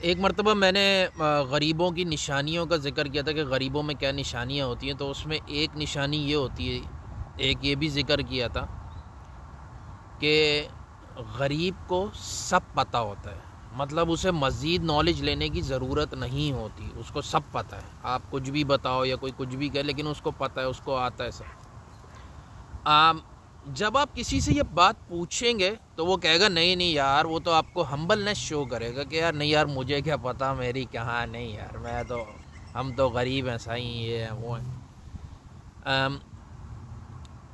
ایک مرتبہ میں نے غریبوں کی نشانیوں کا ذکر کیا تھا کہ غریبوں میں کیا نشانیاں ہوتی ہیں، تو اس میں ایک نشانی یہ ہوتی ہے، ایک یہ بھی ذکر کیا تھا کہ غریب کو سب پتہ ہوتا ہے، مطلب اسے مزید نالج لینے کی ضرورت نہیں ہوتی، اس کو سب پتہ ہے، آپ کچھ بھی بتاؤ یا کوئی کچھ بھی کہے لیکن اس کو پتہ ہے، اس کو آتا ہے سب۔ جب آپ کسی سے یہ بات پوچھیں گے تو وہ کہے گا نہیں یار، وہ تو آپ کو ہمبلنس شو کرے گا کہ یار نہیں یار مجھے کیا پتہ، میری کہاں، نہیں یار ہم تو غریب ہیں صحیح، یہ ہیں وہ ہیں۔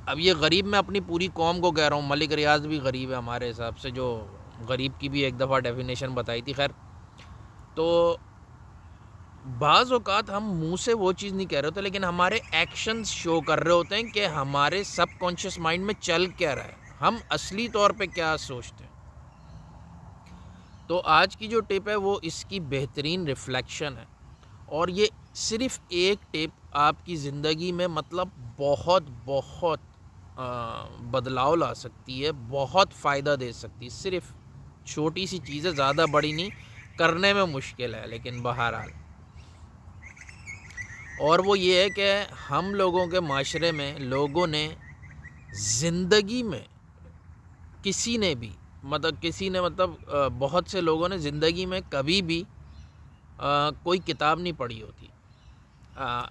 اب یہ غریب میں اپنی پوری قوم کو کہہ رہا ہوں، ملک ریاض بھی غریب ہے ہمارے حساب سے، جو غریب کی بھی ایک دفعہ ڈیفینیشن بتائی تھی۔ خیر، تو بعض اوقات ہم منہ سے وہ چیز نہیں کہہ رہے ہوتے لیکن ہمارے ایکشنز شو کر رہے ہوتے ہیں کہ ہمارے سب کانشیس مائنڈ میں چل کیا رہا ہے، ہم اصلی طور پہ کیا سوچتے ہیں۔ تو آج کی جو ٹپ ہے وہ اس کی بہترین ریفلیکشن ہے، اور یہ صرف ایک ٹپ آپ کی زندگی میں مطلب بہت بہت بدلاؤ لا سکتی ہے، بہت فائدہ دے سکتی ہے۔ صرف چھوٹی سی چیزیں، زیادہ بڑی نہیں، کرنے میں مشکل ہے لیکن بہرحال، اور وہ یہ ہے کہ ہم لوگوں کے معاشرے میں لوگوں نے زندگی میں کسی نے بہت سے لوگوں نے زندگی میں کبھی بھی کوئی کتاب نہیں پڑھی ہوتی۔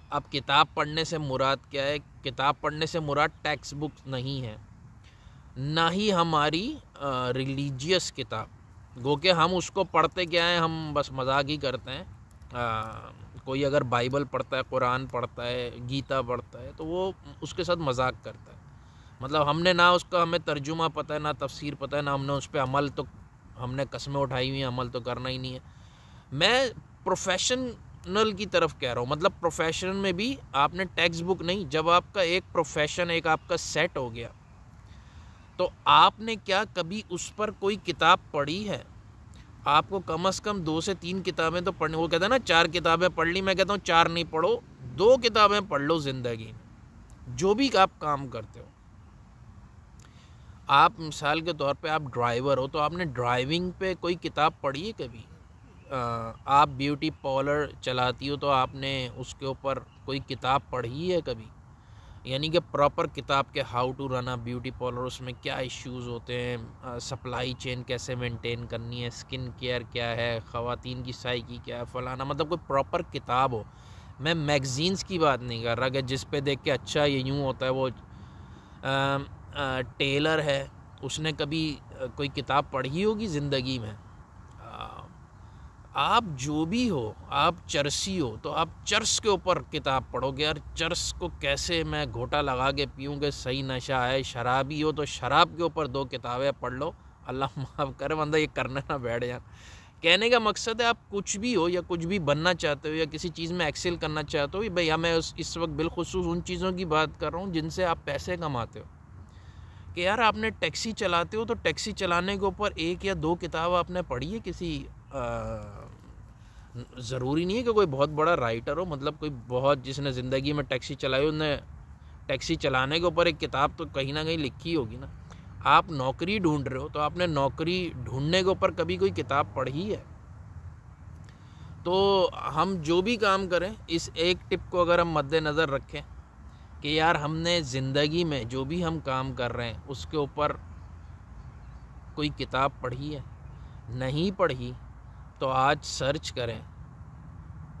اب کتاب پڑھنے سے مراد کیا ہے؟ کتاب پڑھنے سے مراد ٹیکسٹ بک نہیں ہے، نہ ہی ہماری ریلیجیس کتاب، گو کہ ہم اس کو پڑھتے کیا ہیں، ہم بس مذاق ہی کرتے ہیں۔ کوئی اگر بائبل پڑھتا ہے، قرآن پڑھتا ہے، گیتا پڑھتا ہے تو وہ اس کے ساتھ مذاق کرتا ہے، مطلب ہم نے نہ اس کا ہمیں ترجمہ پتہ ہے، نہ تفسیر پتہ ہے، نہ ہم نے اس پہ عمل، تو ہم نے قسمیں اٹھائی ہوئی ہیں، عمل تو کرنا ہی نہیں ہے۔ میں پروفیشنل کی طرف کہہ رہا ہوں، مطلب پروفیشن میں بھی آپ نے ٹیکسٹ بک نہیں، جب آپ کا ایک پروفیشن، ایک آپ کا سیٹ ہو گیا تو آپ نے کیا کبھی اس پر کوئی کتاب پڑھی ہے؟ آپ کو کم از کم 2 سے 3 کتابیں تو پڑھنے، وہ کہتا ہے نا 4 کتابیں پڑھ لی، میں کہتا ہوں 4 نہیں پڑھو، 2 کتابیں پڑھ لو زندگی میں، جو بھی آپ کام کرتے ہو۔ آپ مثال کے طور پہ آپ ڈرائیور ہو تو آپ نے ڈرائیونگ پہ کوئی کتاب پڑھی ہے کبھی؟ آپ بیوٹی پارلر چلاتی ہو تو آپ نے اس کے اوپر کوئی کتاب پڑھی ہے کبھی؟ یعنی کہ پراپر کتاب کے how to run a beauty parlour, اس میں کیا ایشوز ہوتے ہیں، سپلائی چین کیسے مینٹین کرنی ہے، سکن کیئر کیا ہے، خواتین کی سائیکی کیا ہے، فلانا، مطلب کوئی پراپر کتاب ہو۔ میں میگزینز کی بات نہیں کر رہا کہ جس پہ دیکھ کے اچھا یہ یوں ہوتا ہے، وہ ٹیلر ہے، اس نے کبھی کوئی کتاب پڑھی ہوگی زندگی میں؟ آپ جو بھی ہو، آپ چرسی ہو تو آپ چرس کے اوپر کتاب پڑھو گے، یار چرس کو کیسے میں گھوٹا لگا کے پیوں گے، صحیح نشہ ہے۔ شرابی ہو تو شراب کے اوپر 2 کتابیں پڑھ لو، اللہ معاف کرے بندہ یہ کرنے نہ بیٹھ جائے۔ کہنے کا مقصد ہے آپ کچھ بھی ہو یا کچھ بھی بننا چاہتے ہو یا کسی چیز میں ایکسل کرنا چاہتے ہو، بھئی میں اس وقت بالخصوص ان چیزوں کی بات کر رہا ہوں جن سے آپ پیسے کماتے ہو، کہ یار آپ نے ٹیکسی چلاتے ہو تو ٹیکسی چلانے کے اوپر 1 یا 2 کتاب آپ نے پڑھی ہے کسی، ضروری نہیں ہے کہ کوئی بہت بڑا رائٹر ہو، مطلب کوئی بہت، جس نے زندگی میں ٹیکسی چلائی، انہوں نے ٹیکسی چلانے کے اوپر ایک کتاب تو کہیں نہ کہیں لکھی ہوگی نا۔ آپ نوکری ڈھونڈ رہے ہو تو آپ نے نوکری ڈھونڈنے کے اوپر کبھی کوئی کتاب پڑھی ہے؟ تو ہم جو بھی کام کریں، اس ایک ٹپ کو اگر ہم مد نظر رکھیں کہ یار ہم نے زندگی میں جو بھی ہم کام کر رہے ہیں اس کے اوپر کوئی کتاب پڑھی ہے، نہیں پڑھی تو آج سرچ کریں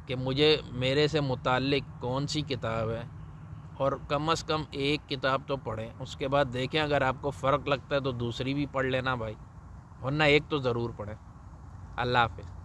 کہ میرے سے متعلق کون سی کتاب ہے، اور کم از کم 1 کتاب تو پڑھیں، اس کے بعد دیکھیں اگر آپ کو فرق لگتا ہے تو دوسری بھی پڑھ لینا بھائی، ورنہ 1 تو ضرور پڑھیں۔ اللہ حافظ۔